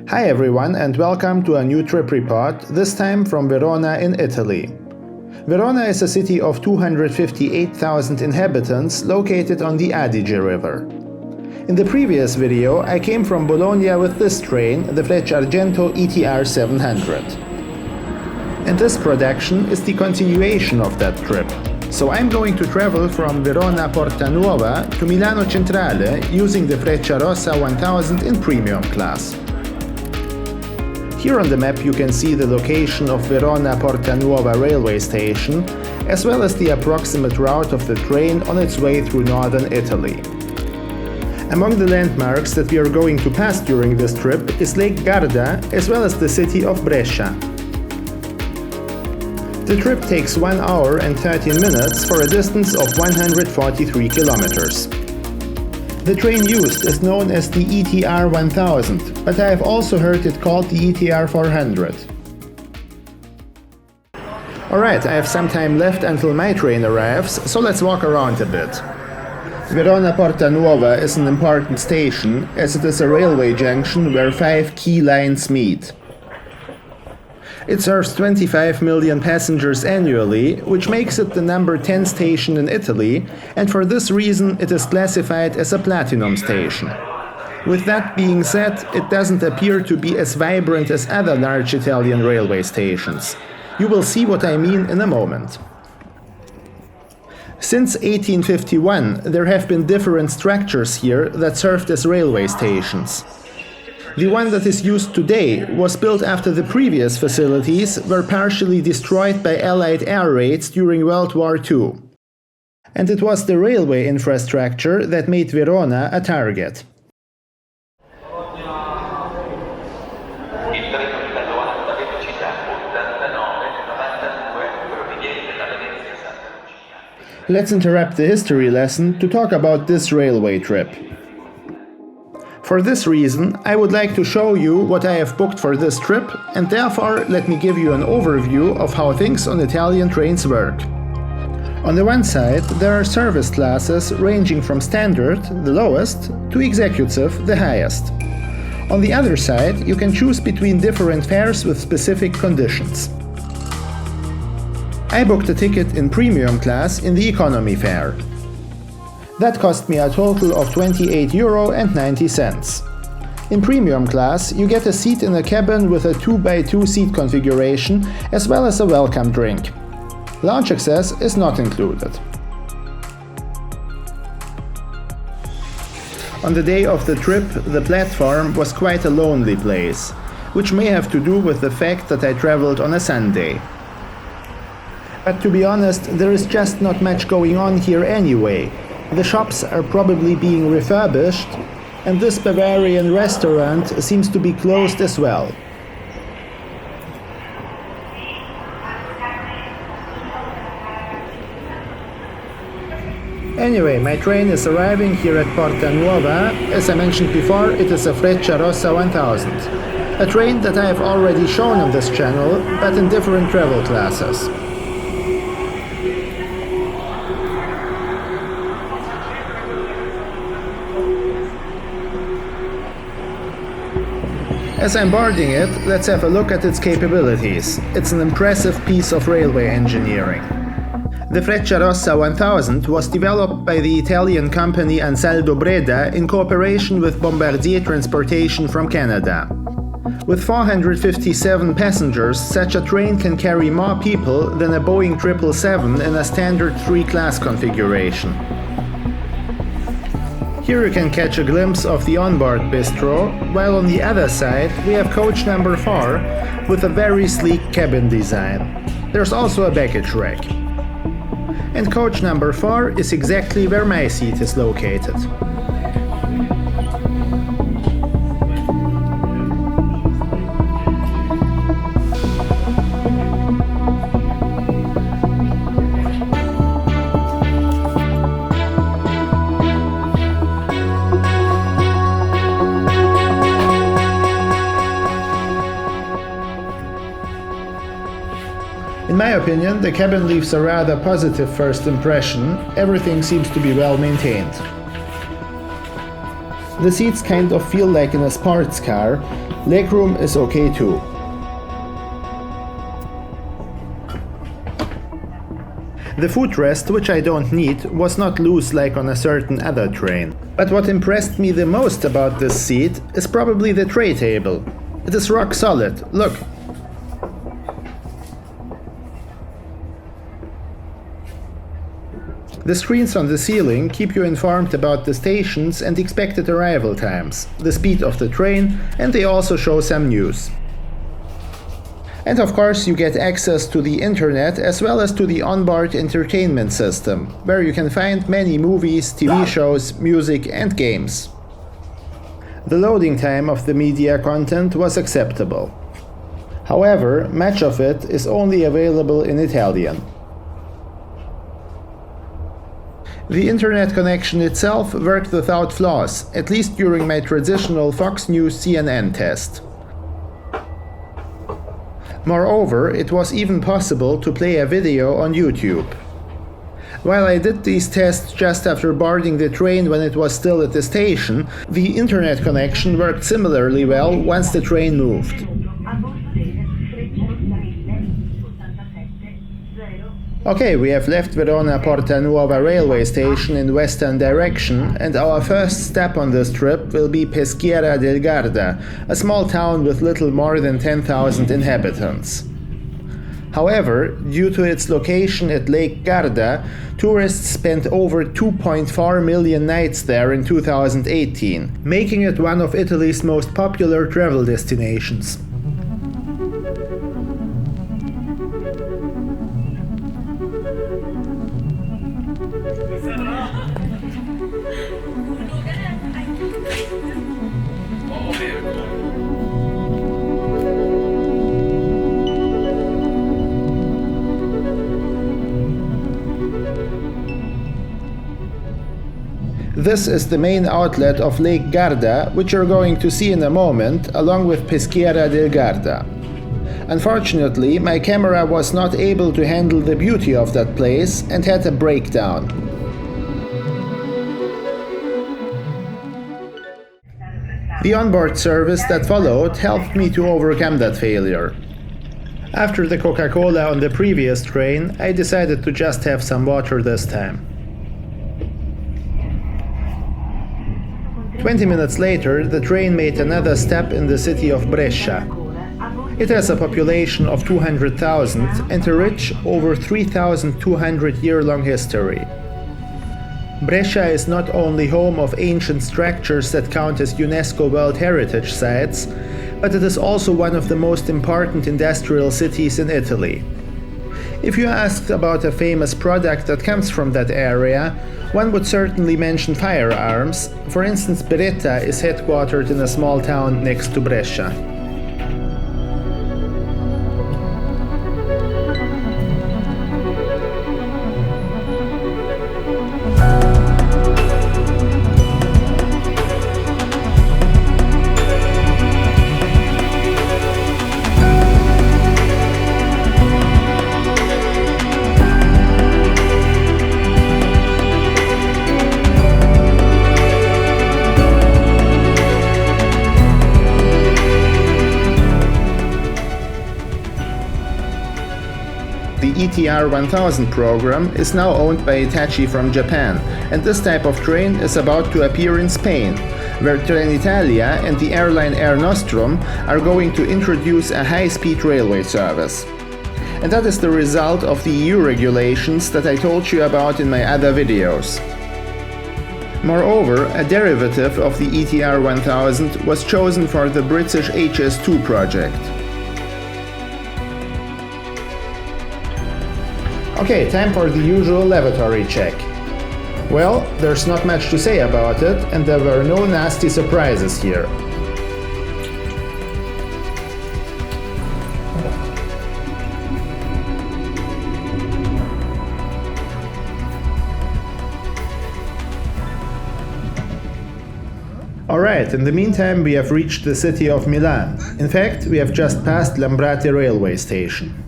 Hi everyone and welcome to a new trip report, this time from Verona in Italy. Verona is a city of 258,000 inhabitants located on the Adige River. In the previous video I came from Bologna with this train, the Frecciarossa ETR 700. And this production is the continuation of that trip. So I'm going to travel from Verona Porta Nuova to Milano Centrale using the Frecciarossa 1000 in premium class. Here on the map you can see the location of Verona Porta Nuova railway station, as well as the approximate route of the train on its way through northern Italy. Among the landmarks that we are going to pass during this trip is Lake Garda, as well as the city of Brescia. The trip takes 1 hour and 13 minutes for a distance of 143 kilometers. The train used is known as the ETR 1000, but I have also heard it called the ETR 400. Alright, I have some time left until my train arrives, so let's walk around a bit. Verona Porta Nuova is an important station, as it is a railway junction where 5 key lines meet. It serves 25 million passengers annually, which makes it the number 10 station in Italy, and for this reason it is classified as a platinum station. With that being said, it doesn't appear to be as vibrant as other large Italian railway stations. You will see what I mean in a moment. Since 1851, there have been different structures here that served as railway stations. The one that is used today was built after the previous facilities were partially destroyed by Allied air raids during World War II. And it was the railway infrastructure that made Verona a target. Let's interrupt the history lesson to talk about this railway trip. For this reason, I would like to show you what I have booked for this trip, and therefore let me give you an overview of how things on Italian trains work. On the one side, there are service classes ranging from standard, the lowest, to executive, the highest. On the other side, you can choose between different fares with specific conditions. I booked a ticket in premium class in the economy fare. That cost me a total of €28.90. In premium class, you get a seat in a cabin with a 2x2 seat configuration, as well as a welcome drink. Lounge access is not included. On the day of the trip, the platform was quite a lonely place, which may have to do with the fact that I traveled on a Sunday. But to be honest, there is just not much going on here anyway. The shops are probably being refurbished, and this Bavarian restaurant seems to be closed as well. Anyway, my train is arriving here at Porta Nuova. As I mentioned before, it is a Frecciarossa 1000. A train that I have already shown on this channel, but in different travel classes. As I'm boarding it, let's have a look at its capabilities. It's an impressive piece of railway engineering. The Frecciarossa 1000 was developed by the Italian company Ansaldo Breda in cooperation with Bombardier Transportation from Canada. With 457 passengers, such a train can carry more people than a Boeing 777 in a standard 3-class configuration. Here you can catch a glimpse of the Onboard bistro, while on the other side we have coach number 4 with a very sleek cabin design. There's also a baggage rack. And coach number 4 is exactly where my seat is located. In my opinion, the cabin leaves a rather positive first impression. Everything seems to be well maintained. The seats kind of feel like in a sports car. Legroom is okay too. The footrest, which I don't need, was not loose like on a certain other train. But what impressed me the most about this seat is probably the tray table. It is rock solid, look. The screens on the ceiling keep you informed about the stations and expected arrival times, the speed of the train, and they also show some news. And of course you get access to the internet as well as to the onboard entertainment system, where you can find many movies, TV shows, music and games. The loading time of the media content was acceptable. However, much of it is only available in Italian. The internet connection itself worked without flaws, at least during my traditional Fox News CNN test. Moreover, it was even possible to play a video on YouTube. While I did these tests just after boarding the train when it was still at the station, the internet connection worked similarly well once the train moved. Okay, we have left Verona Porta Nuova railway station in western direction, and our first stop on this trip will be Peschiera del Garda, a small town with little more than 10,000 inhabitants. However, due to its location at Lake Garda, tourists spent over 2.4 million nights there in 2018, making it one of Italy's most popular travel destinations. This is the main outlet of Lake Garda, which you're going to see in a moment, along with Peschiera del Garda. Unfortunately, my camera was not able to handle the beauty of that place and had a breakdown. The onboard service that followed helped me to overcome that failure. After the Coca-Cola on the previous train, I decided to just have some water this time. 20 minutes later, the train made another stop in the city of Brescia. It has a population of 200,000 and a rich, over 3,200-year-long history. Brescia is not only home of ancient structures that count as UNESCO World Heritage Sites, but it is also one of the most important industrial cities in Italy. If you asked about a famous product that comes from that area, one would certainly mention firearms. For instance, Beretta is headquartered in a small town next to Brescia. The ETR 1000 program is now owned by Hitachi from Japan, and this type of train is about to appear in Spain, where Trenitalia and the airline Air Nostrum are going to introduce a high-speed railway service. And that is the result of the EU regulations that I told you about in my other videos. Moreover, a derivative of the ETR 1000 was chosen for the British HS2 project. Okay, time for the usual lavatory check. Well, there's not much to say about it, and there were no nasty surprises here. Alright, in the meantime we have reached the city of Milan. In fact, we have just passed Lambrate railway station.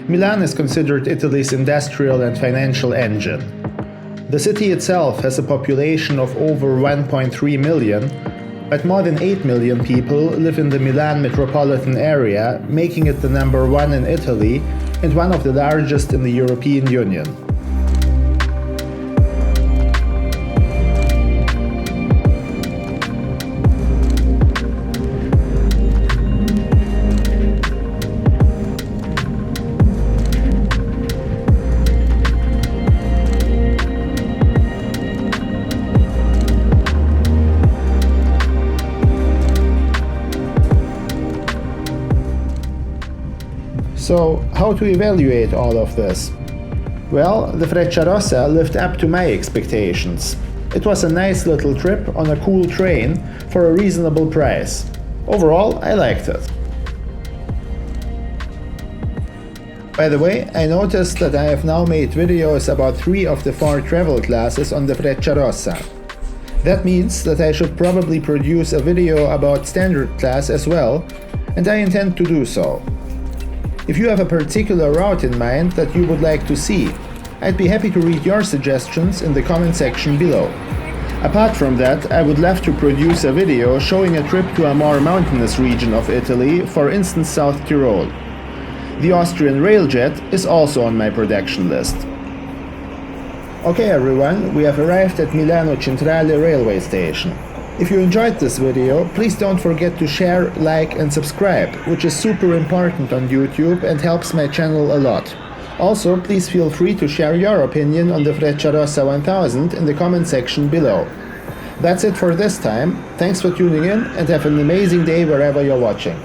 Milan is considered Italy's industrial and financial engine. The city itself has a population of over 1.3 million, but more than 8 million people live in the Milan metropolitan area, making it the number one in Italy and one of the largest in the European Union. So, how to evaluate all of this? Well, the Frecciarossa lived up to my expectations. It was a nice little trip on a cool train for a reasonable price. Overall, I liked it. By the way, I noticed that I have now made videos about 3 of the 4 travel classes on the Frecciarossa. That means that I should probably produce a video about standard class as well, and I intend to do so. If you have a particular route in mind that you would like to see, I'd be happy to read your suggestions in the comment section below. Apart from that, I would love to produce a video showing a trip to a more mountainous region of Italy, for instance South Tyrol. The Austrian Railjet is also on my production list. Okay everyone, we have arrived at Milano Centrale railway station. If you enjoyed this video, please don't forget to share, like and subscribe, which is super important on YouTube and helps my channel a lot. Also, please feel free to share your opinion on the Frecciarossa 1000 in the comment section below. That's it for this time. Thanks for tuning in and have an amazing day wherever you're watching.